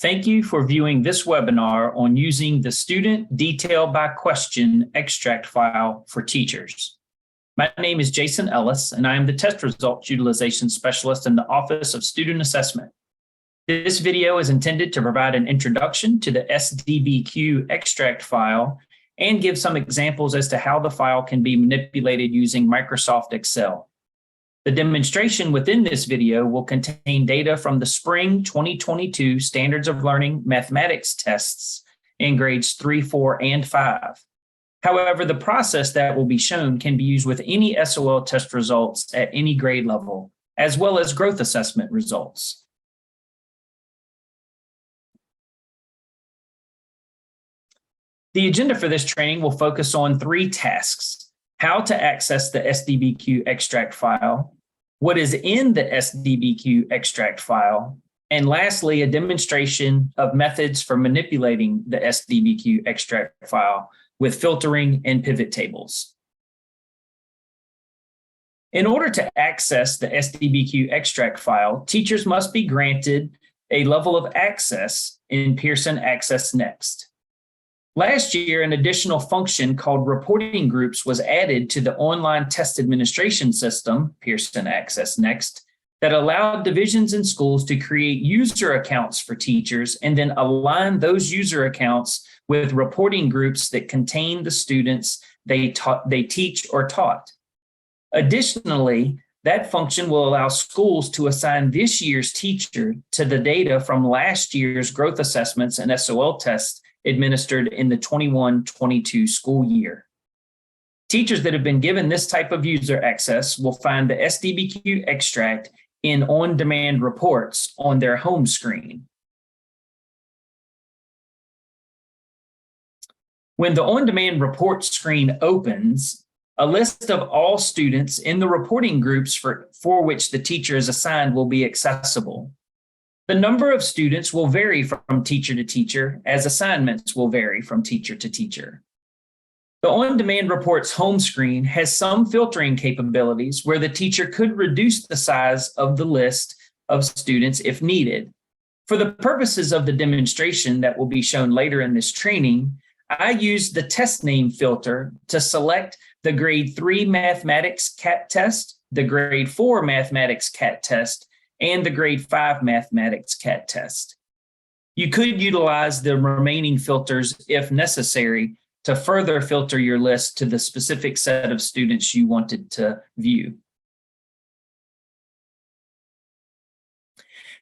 Thank you for viewing this webinar on using the Student Detail by Question extract file for teachers. My name is Jason Ellis, and I am the Test Results Utilization Specialist in the Office of Student Assessment. This video is intended to provide an introduction to the sdbq extract file and give some examples as to how the file can be manipulated using Microsoft Excel. The demonstration within this video will contain data from the Spring 2022 Standards of Learning Mathematics tests in grades 3, 4, and 5. However, the process that will be shown can be used with any SOL test results at any grade level, as well as growth assessment results. The agenda for this training will focus on 3 tasks: how to access the sdbq extract file, what is in the sdbq extract file, and lastly, a demonstration of methods for manipulating the sdbq extract file with filtering and pivot tables. In order to access the sdbq extract file, teachers must be granted a level of access in Pearson Access Next. Last year, an additional function called reporting groups was added to the online test administration system, Pearson Access Next, that allowed divisions and schools to create user accounts for teachers and then align those user accounts with reporting groups that contain the students they teach or taught. Additionally, that function will allow schools to assign this year's teacher to the data from last year's growth assessments and SOL tests administered in the 21-22 school year. Teachers that have been given this type of user access will find the sdbq extract in on-demand reports on their home screen. When the on-demand report screen opens, a list of all students in the reporting groups for which the teacher is assigned will be accessible. The number of students will vary from teacher to teacher, as assignments will vary from teacher to teacher. The on-demand reports home screen has some filtering capabilities where the teacher could reduce the size of the list of students if needed. For the purposes of the demonstration that will be shown later in this training, I used the test name filter to select the grade 3 mathematics CAT test, the grade 4 mathematics CAT test, and the grade 5 mathematics CAT test. You could utilize the remaining filters if necessary to further filter your list to the specific set of students you wanted to view.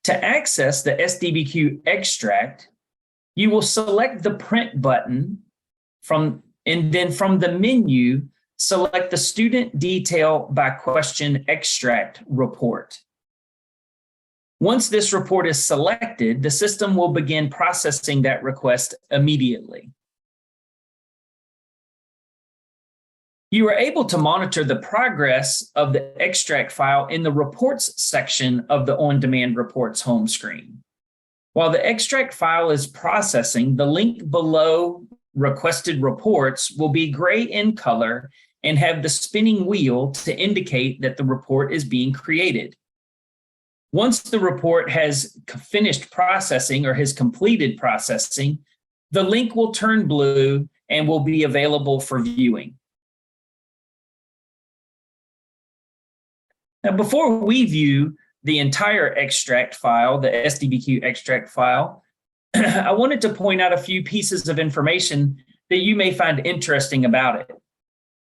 To access the sdbq extract, you will select the print button and then from the menu, select the Student Detail by Question Extract report. Once this report is selected, the system will begin processing that request immediately. You are able to monitor the progress of the extract file in the Reports section of the On-Demand Reports home screen. While the extract file is processing, the link below Requested Reports will be gray in color and have the spinning wheel to indicate that the report is being created. Once the report has finished processing or has completed processing, the link will turn blue and will be available for viewing. Now, before we view the entire extract file, the sdbq extract file, I wanted to point out a few pieces of information that you may find interesting about it.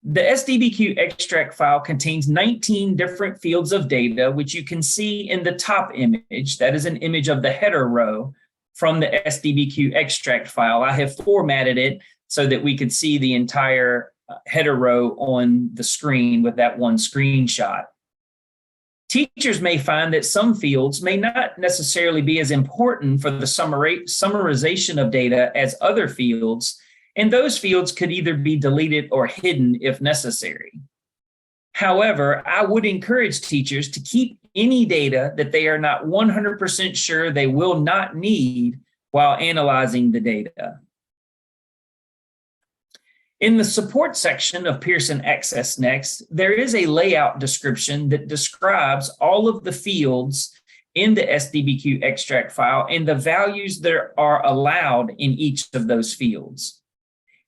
The sdbq extract file contains 19 different fields of data, which you can see in the top image. That is an image of the header row from the sdbq extract file. I have formatted it so that we could see the entire header row on the screen with that one screenshot. Teachers may find that some fields may not necessarily be as important for the summarization of data as other fields, and those fields could either be deleted or hidden if necessary. However, I would encourage teachers to keep any data that they are not 100% sure they will not need while analyzing the data. In the support section of Pearson Access Next, there is a layout description that describes all of the fields in the sdbq extract file and the values that are allowed in each of those fields.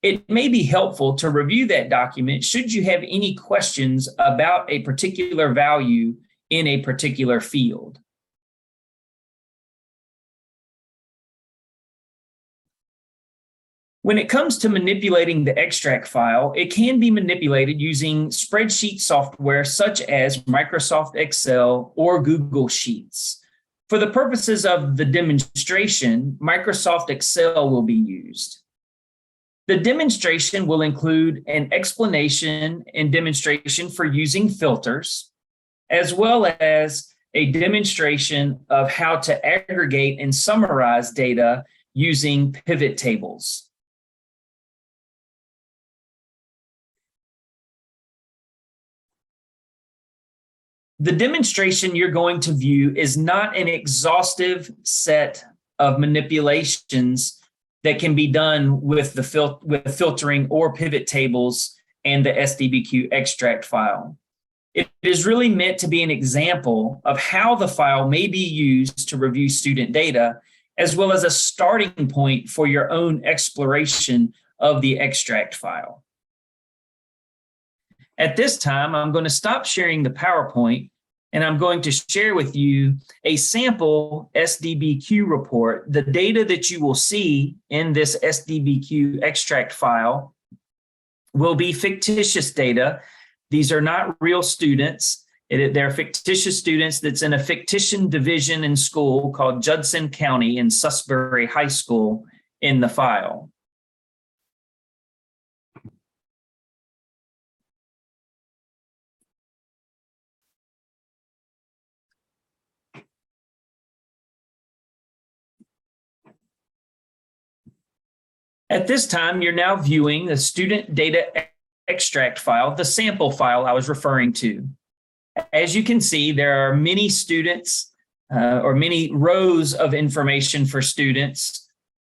It may be helpful to review that document should you have any questions about a particular value in a particular field. When it comes to manipulating the extract file, it can be manipulated using spreadsheet software such as Microsoft Excel or Google Sheets. For the purposes of the demonstration, Microsoft Excel will be used. The demonstration will include an explanation and demonstration for using filters, as well as a demonstration of how to aggregate and summarize data using pivot tables. The demonstration you're going to view is not an exhaustive set of manipulations that can be done with with filtering or pivot tables and the sdbq extract file. It is really meant to be an example of how the file may be used to review student data, as well as a starting point for your own exploration of the extract file. At this time, I'm going to stop sharing the PowerPoint, and I'm going to share with you a sample sdbq report. The data that you will see in this sdbq extract file will be fictitious data. These are not real students. They're fictitious students that's in a fictitious division in school called Judson County in Susbury High School in the file. At this time, you're now viewing the student data extract file, the sample file I was referring to. As you can see, there are many students or many rows of information for students,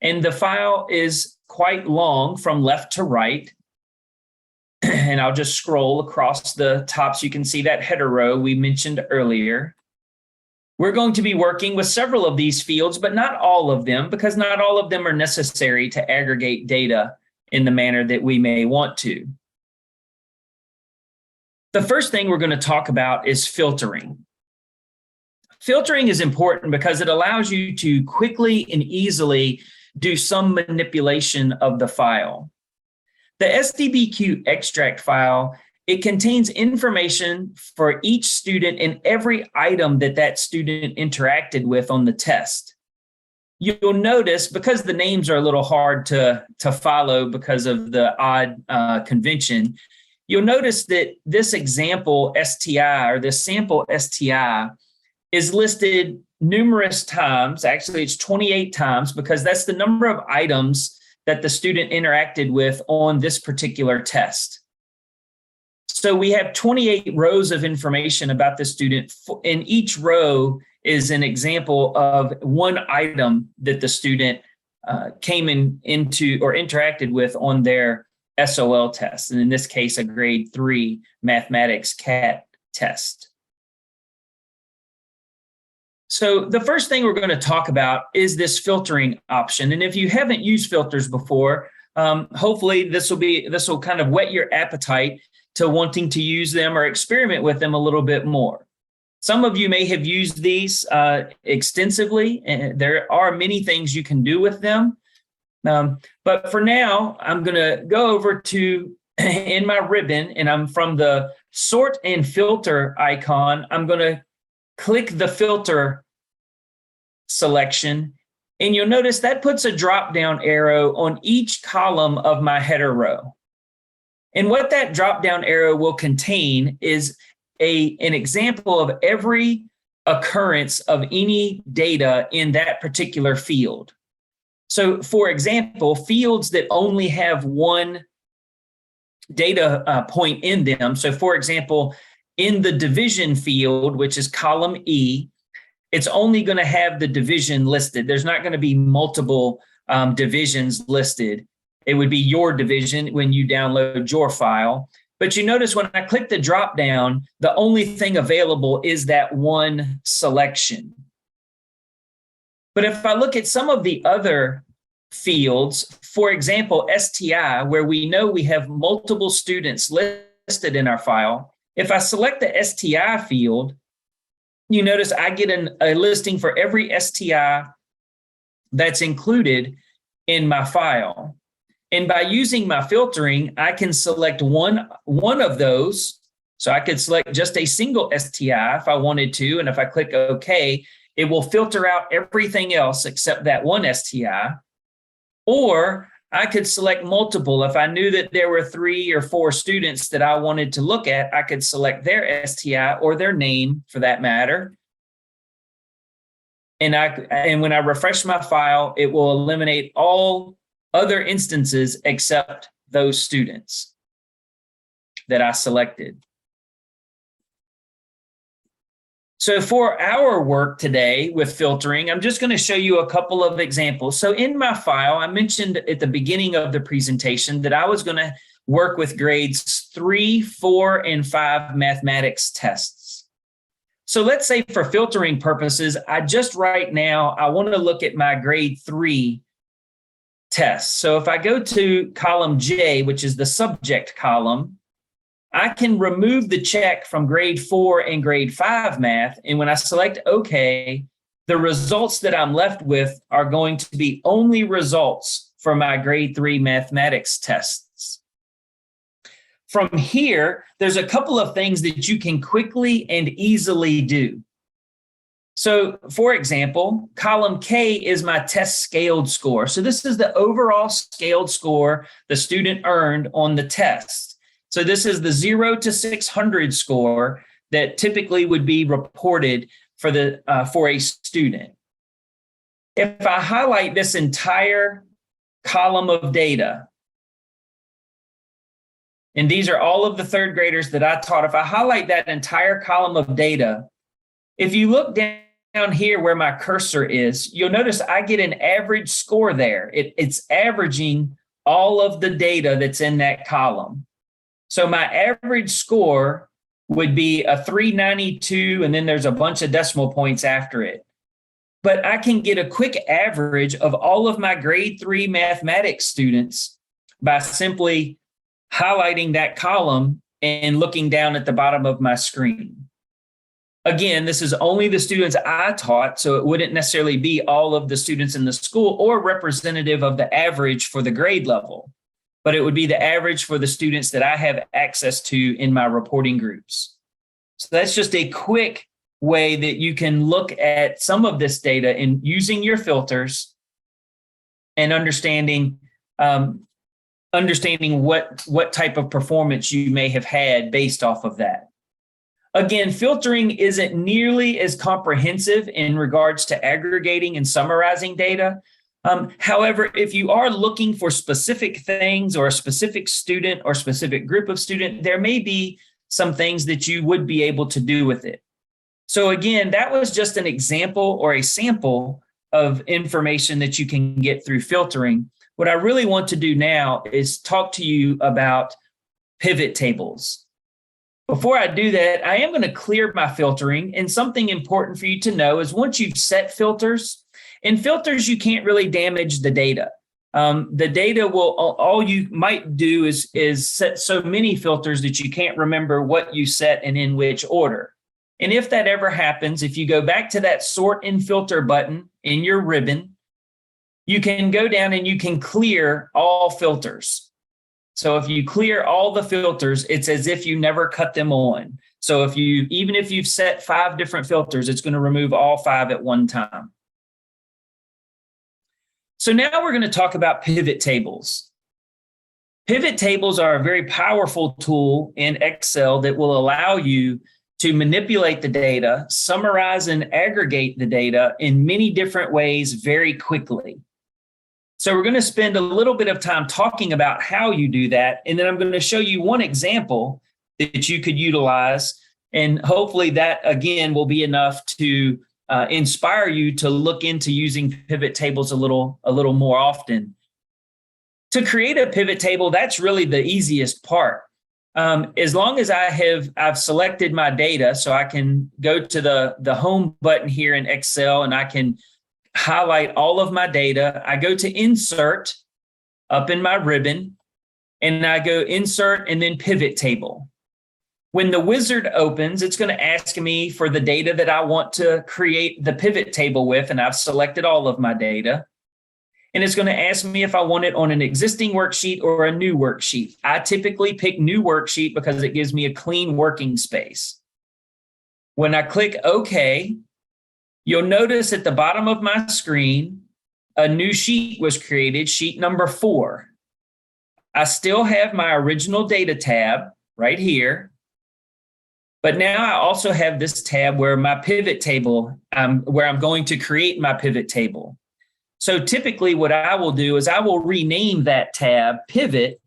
and the file is quite long from left to right. And I'll just scroll across the top so you can see that header row we mentioned earlier. We're going to be working with several of these fields, but not all of them, because not all of them are necessary to aggregate data in the manner that we may want to. The first thing we're going to talk about is filtering. Filtering is important because it allows you to quickly and easily do some manipulation of the file. The sdbq extract file, it contains information for each student and every item that that student interacted with on the test. You'll notice, because the names are a little hard to follow because of the odd convention, you'll notice that this example STI, or this sample STI, is listed numerous times. Actually, it's 28 times, because that's the number of items that the student interacted with on this particular test. So we have 28 rows of information about the student, and each row is an example of one item that the student came into or interacted with on their SOL test, and in this case, a grade 3 mathematics CAT test. So the first thing we're going to talk about is this filtering option. And if you haven't used filters before, hopefully this will kind of whet your appetite to wanting to use them or experiment with them a little bit more. Some of you may have used these extensively, and there are many things you can do with them. But for now, I'm going to go over to in my ribbon, and I'm from the sort and filter icon. I'm going to click the filter selection, and you'll notice that puts a drop-down arrow on each column of my header row. And what that drop-down arrow will contain is an example of every occurrence of any data in that particular field. So, for example, fields that only have one data point in them. So, for example, in the division field, which is column E, it's only going to have the division listed. There's not going to be multiple divisions listed. It would be your division when you download your file. But you notice when I click the drop down, the only thing available is that one selection. But if I look at some of the other fields, for example, STI, where we know we have multiple students listed in our file, if I select the STI field, you notice I get a listing for every STI that's included in my file. And by using my filtering, I can select one of those. So I could select just a single STI if I wanted to. And if I click OK, it will filter out everything else except that one STI. Or I could select multiple. If I knew that there were 3 or 4 students that I wanted to look at, I could select their STI or their name for that matter. And when I refresh my file, it will eliminate all other instances except those students that I selected. So for our work today with filtering, I'm just going to show you a couple of examples. So in my file, I mentioned at the beginning of the presentation that I was going to work with grades 3, 4, and 5 mathematics tests. So let's say for filtering purposes, I want to look at my grade 3 tests. So if I go to column J, which is the subject column, I can remove the check from grade 4 and grade 5 math. And when I select OK, the results that I'm left with are going to be only results for my grade 3 mathematics tests. From here, there's a couple of things that you can quickly and easily do. So for example, column K is my test scaled score. So this is the overall scaled score the student earned on the test. So this is the 0 to 600 score that typically would be reported for a student. If I highlight this entire column of data, and these are all of the third graders that I taught, if I highlight that entire column of data, if you look down here where my cursor is, you'll notice I get an average score there. It's averaging all of the data that's in that column. So my average score would be a 392, and then there's a bunch of decimal points after it. But I can get a quick average of all of my grade 3 mathematics students by simply highlighting that column and looking down at the bottom of my screen. Again, this is only the students I taught, so it wouldn't necessarily be all of the students in the school or representative of the average for the grade level, but it would be the average for the students that I have access to in my reporting groups. So that's just a quick way that you can look at some of this data in using your filters and understanding what type of performance you may have had based off of that. Again, filtering isn't nearly as comprehensive in regards to aggregating and summarizing data. However, if you are looking for specific things or a specific student or specific group of students, there may be some things that you would be able to do with it. So again, that was just an example or a sample of information that you can get through filtering. What I really want to do now is talk to you about pivot tables. Before I do that, I am going to clear my filtering. And something important for you to know is once you've set filters, in filters, you can't really damage the data. The data will, all you might do is set so many filters that you can't remember what you set and in which order. And if that ever happens, if you go back to that sort and filter button in your ribbon, you can go down and you can clear all filters. So if you clear all the filters, it's as if you never cut them on. So even if you've set 5 different filters, it's going to remove all 5 at one time. So now we're going to talk about pivot tables. Pivot tables are a very powerful tool in Excel that will allow you to manipulate the data, summarize and aggregate the data in many different ways very quickly. So we're going to spend a little bit of time talking about how you do that, and then I'm going to show you one example that you could utilize, and hopefully that, again, will be enough to inspire you to look into using pivot tables a little more often. To create a pivot table, that's really the easiest part. As long as I've selected my data, so I can go to the home button here in Excel and I can highlight all of my data. I go to insert up in my ribbon, and I go insert and then pivot table. When the wizard opens, it's going to ask me for the data that I want to create the pivot table with, and I've selected all of my data. And it's going to ask me if I want it on an existing worksheet or a new worksheet. I typically pick new worksheet because it gives me a clean working space. When I click OK, you'll notice at the bottom of my screen, a new sheet was created, sheet number 4. I still have my original data tab right here, but now I also have this tab where my pivot table, where I'm going to create my pivot table. So typically what I will do is I will rename that tab pivot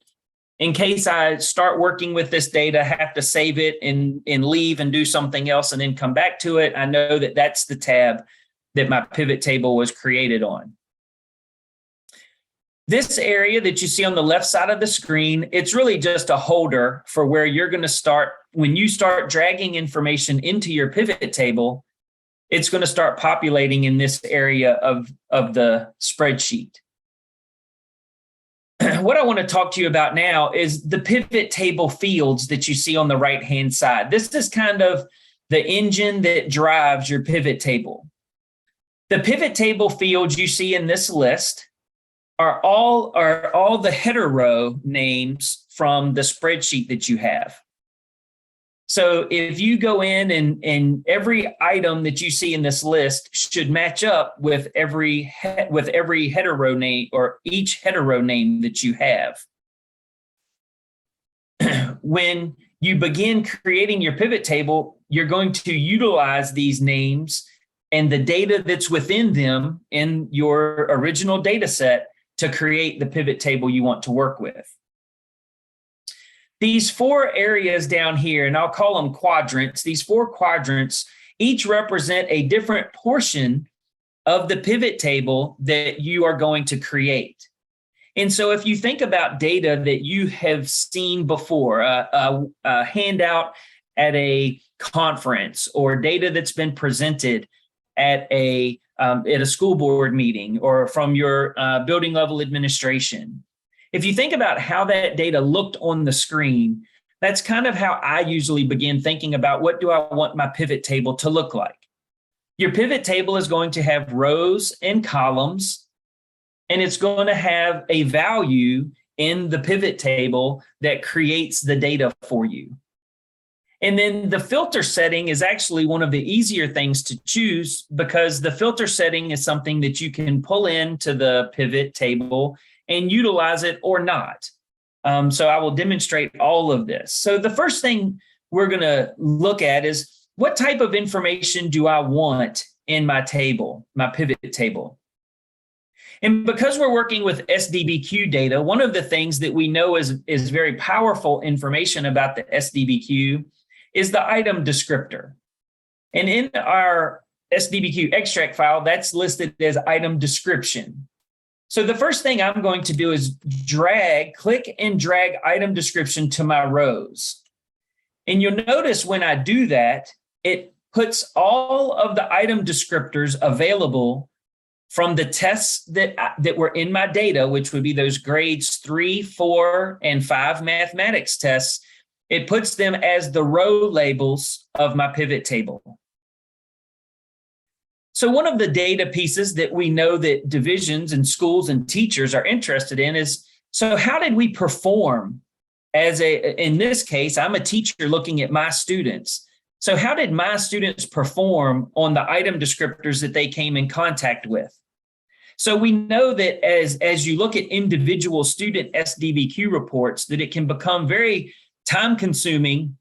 in case I start working with this data, have to save it and leave and do something else and then come back to it. I know that that's the tab that my pivot table was created on. This area that you see on the left side of the screen, it's really just a holder for where you're going to start. When you start dragging information into your pivot table, it's going to start populating in this area of the spreadsheet. What I want to talk to you about now is the pivot table fields that you see on the right-hand side. This is kind of the engine that drives your pivot table. The pivot table fields you see in this list are all the header row names from the spreadsheet that you have. So if you go in and every item that you see in this list should match up with every header row name or each header row name that you have. When you begin creating your pivot table, you're going to utilize these names and the data that's within them in your original data set to create the pivot table you want to work with. These 4 areas down here, and I'll call them quadrants, these 4 quadrants each represent a different portion of the pivot table that you are going to create. And so if you think about data that you have seen before, a handout at a conference or data that's been presented at a school board meeting or from your building level administration, if you think about how that data looked on the screen, that's kind of how I usually begin thinking about what do I want my pivot table to look like. Your pivot table is going to have rows and columns, and it's going to have a value in the pivot table that creates the data for you. And then the filter setting is actually one of the easier things to choose because the filter setting is something that you can pull into the pivot table and utilize it or not. So I will demonstrate all of this. So the first thing we're going to look at is what type of information do I want in my table, my pivot table? And because we're working with sdbq data, one of the things that we know is very powerful information about the sdbq is the item descriptor. And in our sdbq extract file, that's listed as item description. So the first thing I'm going to do is click and drag item description to my rows. And you'll notice when I do that, it puts all of the item descriptors available from the tests that were in my data, which would be those grades 3, 4, and 5 mathematics tests. It puts them as the row labels of my pivot table. So one of the data pieces that we know that divisions and schools and teachers are interested in is, so how did we perform in this case, I'm a teacher looking at my students. So how did my students perform on the item descriptors that they came in contact with? So we know that as you look at individual student sdbq reports, that it can become very time-consuming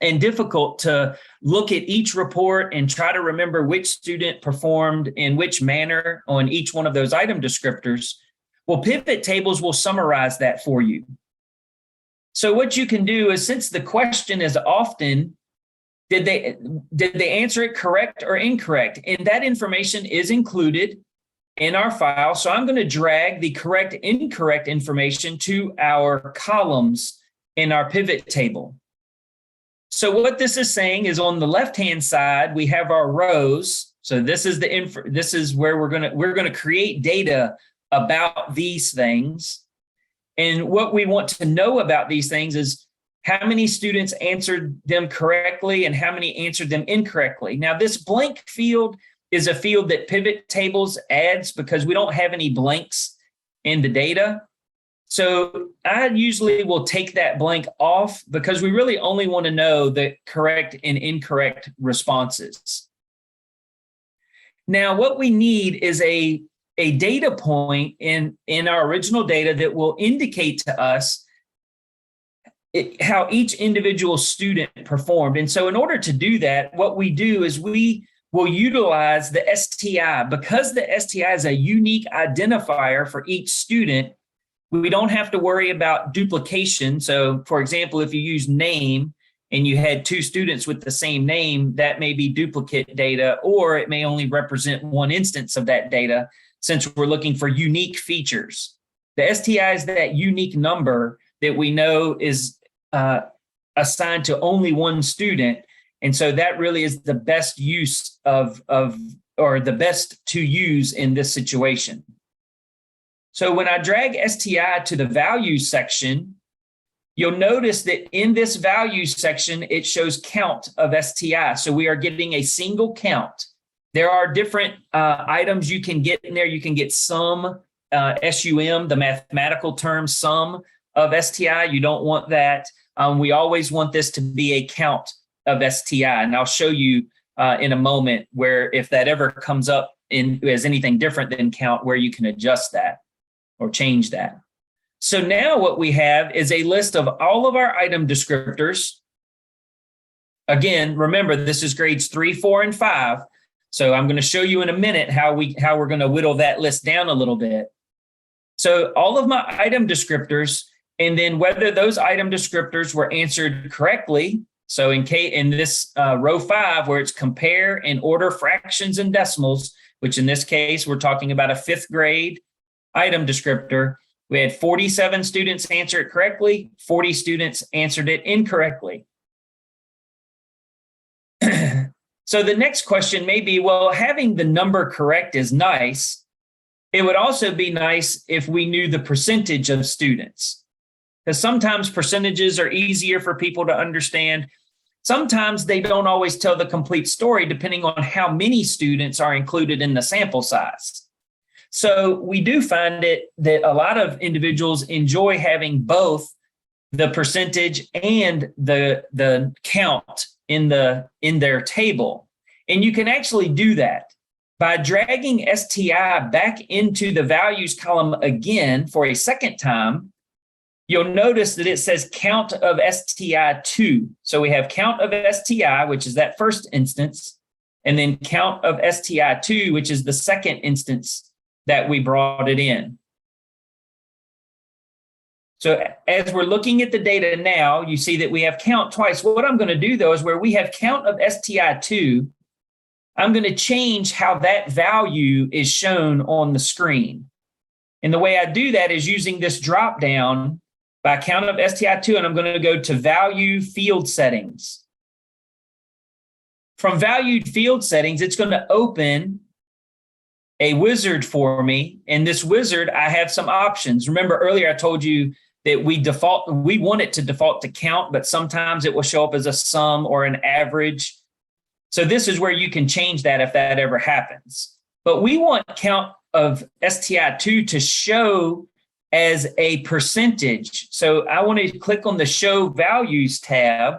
and difficult to look at each report and try to remember which student performed in which manner on each one of those item descriptors. Well, pivot tables will summarize that for you. So what you can do is, since the question is often, did they answer it correct or incorrect? And that information is included in our file. So I'm going to drag the correct, incorrect information to our columns in our pivot table. So what this is saying is on the left-hand side, we have our rows, So this is this is where we're going to create data about these things. And what we want to know about these things is how many students answered them correctly and how many answered them incorrectly. Now, this blank field is a field that pivot tables adds because we don't have any blanks in the data. So I usually will take that blank off because we really only want to know the correct and incorrect responses. Now, what we need is a data point in our original data that will indicate to us how each individual student performed. And so in order to do that, what we do is we will utilize the STI. Because the STI is a unique identifier for each student, we don't have to worry about duplication. So for example, if you use name and you had two students with the same name, that may be duplicate data, or it may only represent one instance of that data since we're looking for unique features. The STI is that unique number that we know is assigned to only one student. And so that really is the best use or the best to use in this situation. So when I drag STI to the values section, you'll notice that in this values section, it shows count of STI. So we are getting a single count. There are different items you can get in there. You can get sum, SUM, the mathematical term sum of STI. You don't want that. We always want this to be a count of STI. And I'll show you in a moment where if that ever comes up as anything different than count, where you can adjust that or change that. So now what we have is a list of all of our item descriptors. Again, remember, this is grades 3, 4, and 5. So I'm going to show you in a minute how we're going to whittle that list down a little bit. So all of my item descriptors, and then whether those item descriptors were answered correctly. So in this row 5, where it's compare and order fractions and decimals, which in this case, we're talking about a 5th grade item descriptor, we had 47 students answer it correctly, 40 students answered it incorrectly. So the next question may be, well, having the number correct is nice. It would also be nice if we knew the percentage of students, because sometimes percentages are easier for people to understand. Sometimes they don't always tell the complete story depending on how many students are included in the sample size. So we do find it that a lot of individuals enjoy having both the percentage and the count in their table. And you can actually do that by dragging STI back into the values column again for a second time. You'll notice that it says count of STI2. So we have count of STI, which is that first instance, and then count of STI2, which is the second instance that we brought it in. So as we're looking at the data now, you see that we have count twice. What I'm going to do, though, is where we have count of STI2, I'm going to change how that value is shown on the screen. And the way I do that is using this drop down by count of STI2, and I'm going to go to value field settings. From valued field settings, it's going to open a wizard for me. In this wizard, I have some options. Remember earlier I told you that we want it to default to count, but sometimes it will show up as a sum or an average. So this is where you can change that if that ever happens. But we want count of STI2 to show as a percentage. So I want to click on the Show Values tab.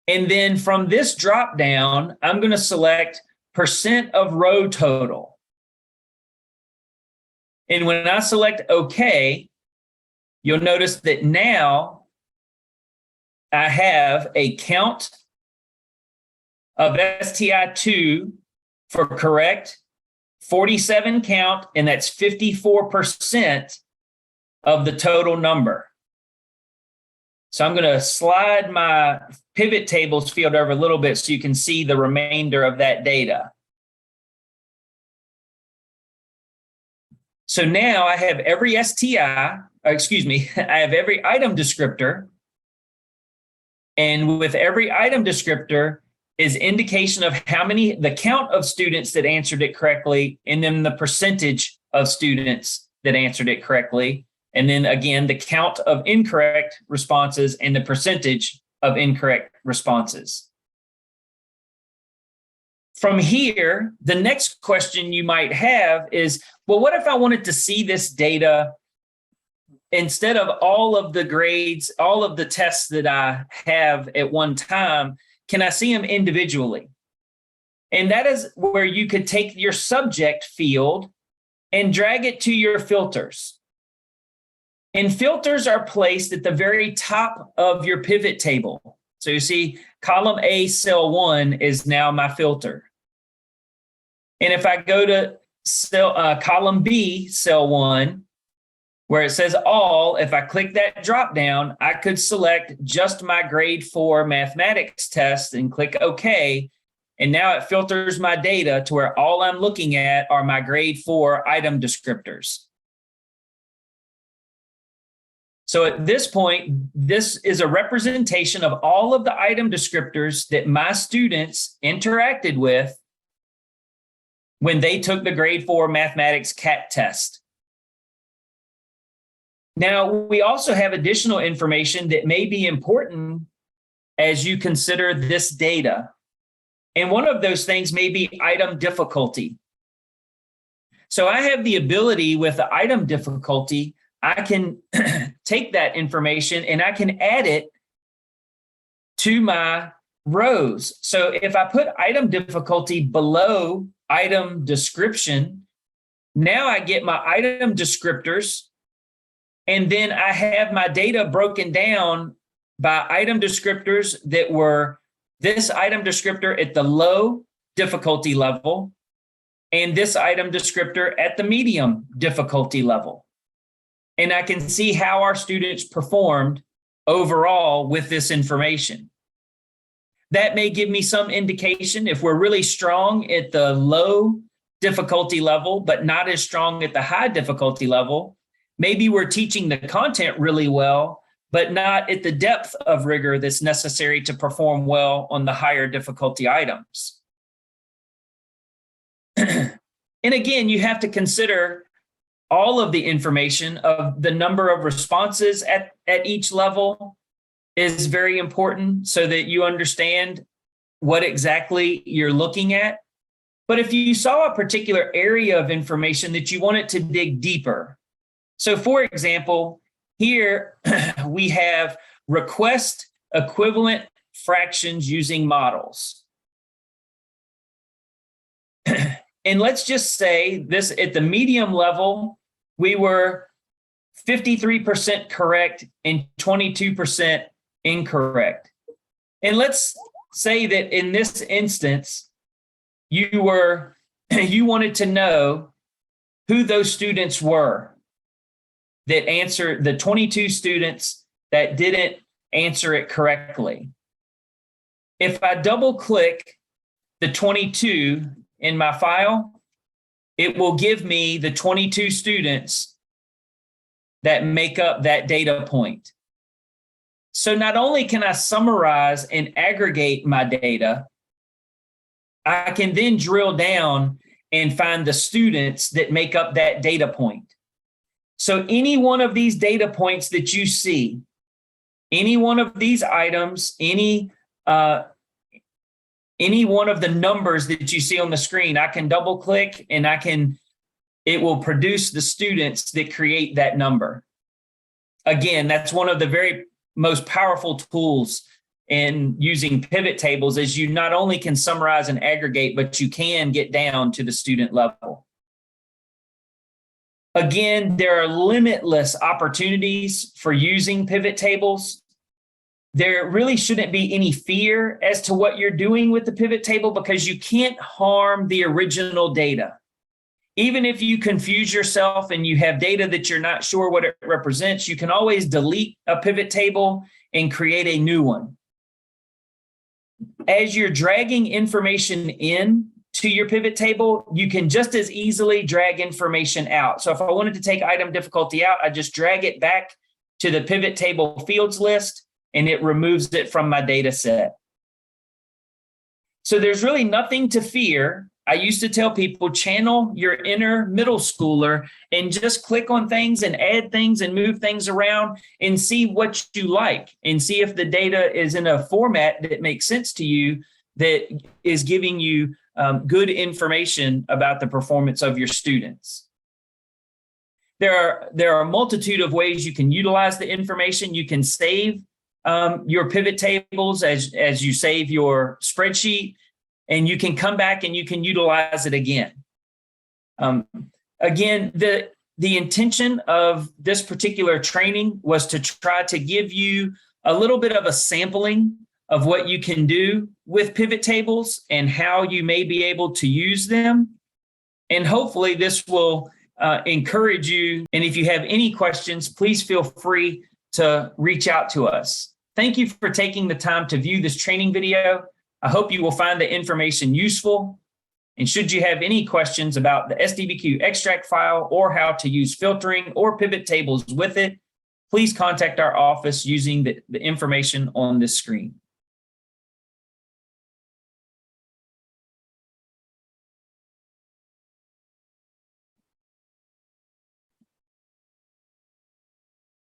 And then from this drop down, I'm going to select percent of row total. And when I select OK, you'll notice that now I have a count of STI2 for correct, 47 count, and that's 54% of the total number. So I'm going to slide my pivot tables field over a little bit so you can see the remainder of that data. So now I have every I have every item descriptor. And with every item descriptor, is indication of the count of students that answered it correctly, and then the percentage of students that answered it correctly. And then again, the count of incorrect responses and the percentage of incorrect responses. From here, the next question you might have is, well, what if I wanted to see this data instead of all of the grades, all of the tests that I have at one time? Can I see them individually? And that is where you could take your subject field and drag it to your filters. And filters are placed at the very top of your pivot table. So you see column A, cell 1 is now my filter. And if I go to column B, cell 1, where it says all, if I click that drop down, I could select just my grade 4 mathematics test and click OK. And now it filters my data to where all I'm looking at are my grade 4 item descriptors. So at this point, this is a representation of all of the item descriptors that my students interacted with when they took the grade 4 mathematics CAT test. Now, we also have additional information that may be important as you consider this data. And one of those things may be item difficulty. So I have the ability with the item difficulty, I can take that information and I can add it to my rows. So if I put item difficulty below item description, now I get my item descriptors. And then I have my data broken down by item descriptors that were this item descriptor at the low difficulty level and this item descriptor at the medium difficulty level. And I can see how our students performed overall with this information. That may give me some indication if we're really strong at the low difficulty level, but not as strong at the high difficulty level. Maybe we're teaching the content really well, but not at the depth of rigor that's necessary to perform well on the higher difficulty items. And again, you have to consider all of the information of the number of responses at each level is very important so that you understand what exactly you're looking at. But if you saw a particular area of information that you wanted to dig deeper, so for example, here we have request equivalent fractions using models. And let's just say this at the medium level, we were 53% correct and 22% incorrect. And let's say that in this instance, you wanted to know who those students were that answered, the 22 students that didn't answer it correctly. If I double click the 22 in my file, it will give me the 22 students that make up that data point. So not only can I summarize and aggregate my data, I can then drill down and find the students that make up that data point. So any one of these data points that you see, any one of these items, any one of the numbers that you see on the screen, I can double click and it will produce the students that create that number. Again, that's one of the very most powerful tools in using pivot tables is you not only can summarize and aggregate, but you can get down to the student level. Again, there are limitless opportunities for using pivot tables. There really shouldn't be any fear as to what you're doing with the pivot table because you can't harm the original data. Even if you confuse yourself and you have data that you're not sure what it represents, you can always delete a pivot table and create a new one. As you're dragging information in to your pivot table, you can just as easily drag information out. So if I wanted to take item difficulty out, I just drag it back to the pivot table fields list and it removes it from my data set. So there's really nothing to fear. I used to tell people, channel your inner middle schooler and just click on things and add things and move things around and see what you like and see if the data is in a format that makes sense to you, that is giving you good information about the performance of your students. There are a multitude of ways you can utilize the information. You can save your pivot tables as you save your spreadsheet, and you can come back and you can utilize it again. Again, the intention of this particular training was to try to give you a little bit of a sampling of what you can do with pivot tables and how you may be able to use them. And hopefully this will encourage you. And if you have any questions, please feel free to reach out to us. Thank you for taking the time to view this training video. I hope you will find the information useful. And should you have any questions about the sdbq extract file or how to use filtering or pivot tables with it, please contact our office using the information on this screen.